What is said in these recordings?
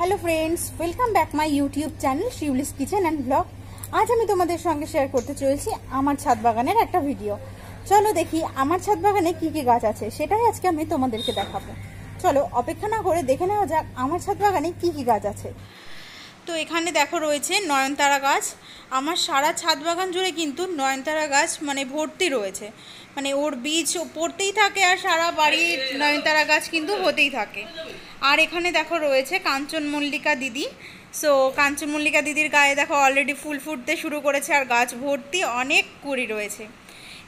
Hello friends, welcome back my YouTube channel Shivali's kitchen and blog. आज আমি তোমাদের সঙ্গে শেয়ার করতে চলেছি আমার ছাদ বাগানের একটা ভিডিও। চলো দেখি আমার ছাদ বাগানে কি কি গাছ আছে, সেটাই আজকে আমি তোমাদেরকে দেখাবো। চলো অপেক্ষা না করে দেখে নেওয়া যাক আমার ছাদ বাগানে কি কি গাছ আছে। তো এখানে দেখো রয়েছে নয়নতারা গাছ। আমার সারা ছাদ বাগান জুড়ে কিন্তু নয়নতারা গাছ মানে ভর্তি রয়েছে, মানে ওর বীজ পড়তেই থাকে আর সারা বাড়ির নয়নতারা গাছ কিন্তু হতেই থাকে। আর এখানে দেখো রয়েছে কাঞ্চনমল্লিকা দিদি। সো কাঞ্চনমল্লিকা দিদির গায়ে দেখো অলরেডি ফুল ফুটতে শুরু করেছে আর গাছ ভর্তি অনেক কুড়ি রয়েছে।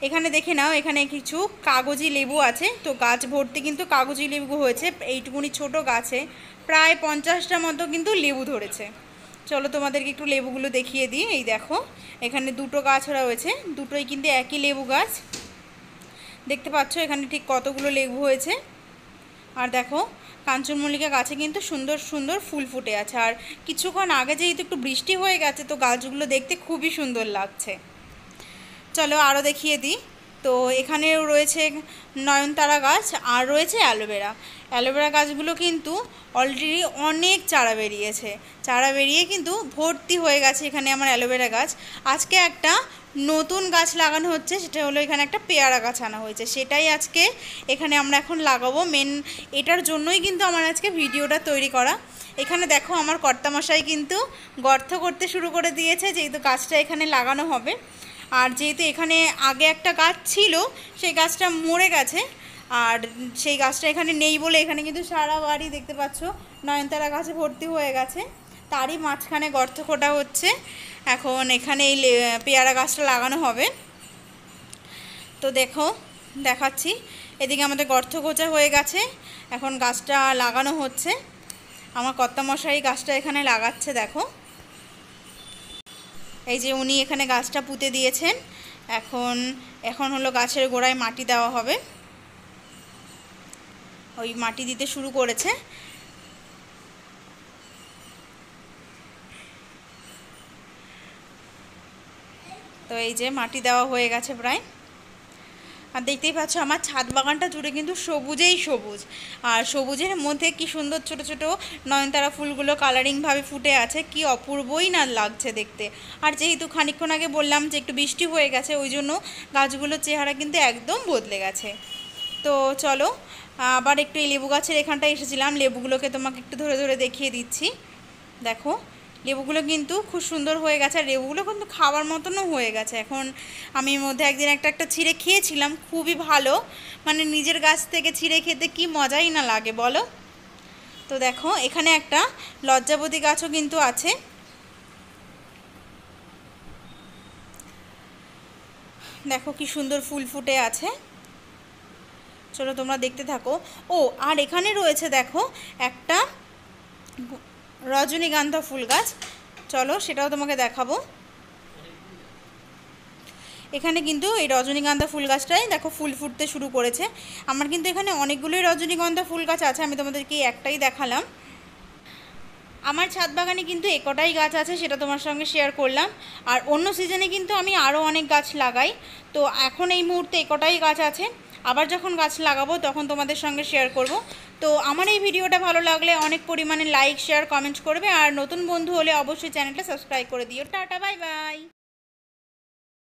এখানে দেখে নাও, এখানে কিছু কাগজি লেবু আছে। তো গাছ ভর্তি কিন্তু কাগজি লেবু হয়েছে। এইটুকুনি ছোট গাছে প্রায় 50টা মতো কিন্তু লেবু ধরেছে। চলো তোমাদেরকে একটু লেবুগুলো দেখিয়ে দিই। এই দেখো এখানে দুটো গাছ রয়েছে, দুটোই কিন্তু একই লেবু গাছ। দেখতে পাচ্ছ এখানে ঠিক কতগুলো লেবু হয়েছে। আর দেখো কাঞ্চনমল্লিকা গাছে কিন্তু সুন্দর সুন্দর ফুল ফুটে আছে। আর কিছুক্ষণ আগে যেহেতু একটু বৃষ্টি হয়ে গেছে, তো গাছগুলো দেখতে খুবই সুন্দর লাগছে। চলো আরও দেখিয়ে দিই। তো এখানেও রয়েছে নয়নতারা গাছ আর রয়েছে অ্যালোভেরা। অ্যালোভেরা গাছগুলো কিন্তু অলরেডি অনেক চারা বেরিয়েছে, চারা বেরিয়ে কিন্তু ভর্তি হয়ে গেছে এখানে আমার অ্যালোভেরা গাছ। আজকে একটা নতুন গাছ লাগানো হচ্ছে, সেটা হলো এখানে একটা পেয়ারা গাছ আনা হয়েছে, সেটাই আজকে এখানে আমরা এখন লাগাবো। মেন এটার জন্যই কিন্তু আমার আজকে ভিডিওটা তৈরি করা। এখানে দেখো আমার কর্তামশাই কিন্তু গর্ত করতে শুরু করে দিয়েছে, যেহেতু গাছটা এখানে লাগানো হবে। আর যেহেতু এখানে আগে একটা গাছ ছিল, সেই গাছটা মরে গেছে, আর সেই গাছটা এখানে নেই বলে এখানে কিন্তু সারা বাড়ি দেখতে পাচ্ছ নয়নতারা গাছে ভর্তি হয়ে গেছে। তারই মাঝখানে গর্ত খোঁড়া হচ্ছে। এখন এখানে এই পেয়ারা গাছটা লাগানো হবে। তো দেখো দেখাচ্ছি, এদিকে আমাদের গর্ত খোঁচা হয়ে গেছে, এখন গাছটা লাগানো হচ্ছে। আমার কর্তামশাই গাছটা এখানে লাগাচ্ছে। দেখো এই যে উনি এখানে গাছটা পুঁতে দিয়েছেন। এখন হলো গাছের গোড়ায় মাটি দেওয়া হবে। ওই মাটি দিতে শুরু করেছে। তো এই যে মাটি দেওয়া হয়ে গেছে প্রায়। আর দেখতেই পাচ্ছ আমার ছাদ বাগানটা জুড়ে কিন্তু সবুজেই সবুজ। আর সবুজের মধ্যে কি সুন্দর ছোট ছোট নয়নতারা ফুলগুলো কালারিংভাবে ফুটে আছে, কি অপূর্বই না লাগছে দেখতে। আর যেহেতু খানিকক্ষণ আগে বললাম যে একটু বৃষ্টি হয়ে গেছে, ওই জন্য গাছগুলোর চেহারা কিন্তু একদম বদলে গেছে। তো চলো আবার একটু এই লেবু গাছের এখানটায় এসেছিলাম, লেবুগুলোকে তোমাকে একটু ধরে ধরে দেখিয়ে দিচ্ছি। দেখো লেবুগুলো কিন্তু খুব সুন্দর হয়ে গেছে, আর লেবুগুলো কিন্তু খাওয়ার মতনও হয়ে গেছে। এখন আমি মধ্যে একদিন একটা ছিঁড়ে খেয়েছিলাম, খুবই ভালো, মানে নিজের গাছ থেকে ছিঁড়ে খেতে কি মজাই না লাগে বলো। তো দেখো এখানে একটা লজ্জাবতী গাছও কিন্তু আছে। দেখো কি সুন্দর ফুল ফুটে আছে। চলো তোমরা দেখতে থাকো। ও আর এখানে রয়েছে দেখো একটা রজনীগন্ধা ফুল গাছ, চলো সেটাও তোমাকে দেখাবো। এখানে কিন্তু এই রজনীগন্ধা ফুল গাছটাই দেখো ফুল ফুটতে শুরু করেছে। আমার কিন্তু এখানে অনেকগুলোই রজনীগন্ধা ফুল গাছ আছে, আমি তোমাদেরকে একটাই দেখালাম। আমার ছাদ বাগানে কিন্তু একটাই গাছ আছে, সেটা তোমার সঙ্গে শেয়ার করলাম। আর অন্য সিজনে কিন্তু আমি আরও অনেক গাছ লাগাই। তো এখন এই মুহূর্তে একটাই গাছ আছে, আবার যখন গাছ লাগাবো তখন তোমাদের সঙ্গে শেয়ার করব। তো আমার এই ভিডিওটা ভালো লাগলে অনেক পরিমাণে লাইক শেয়ার কমেন্ট করবে, আর নতুন বন্ধু হলে অবশ্যই চ্যানেলটা সাবস্ক্রাইব করে দিও। Tata bye bye.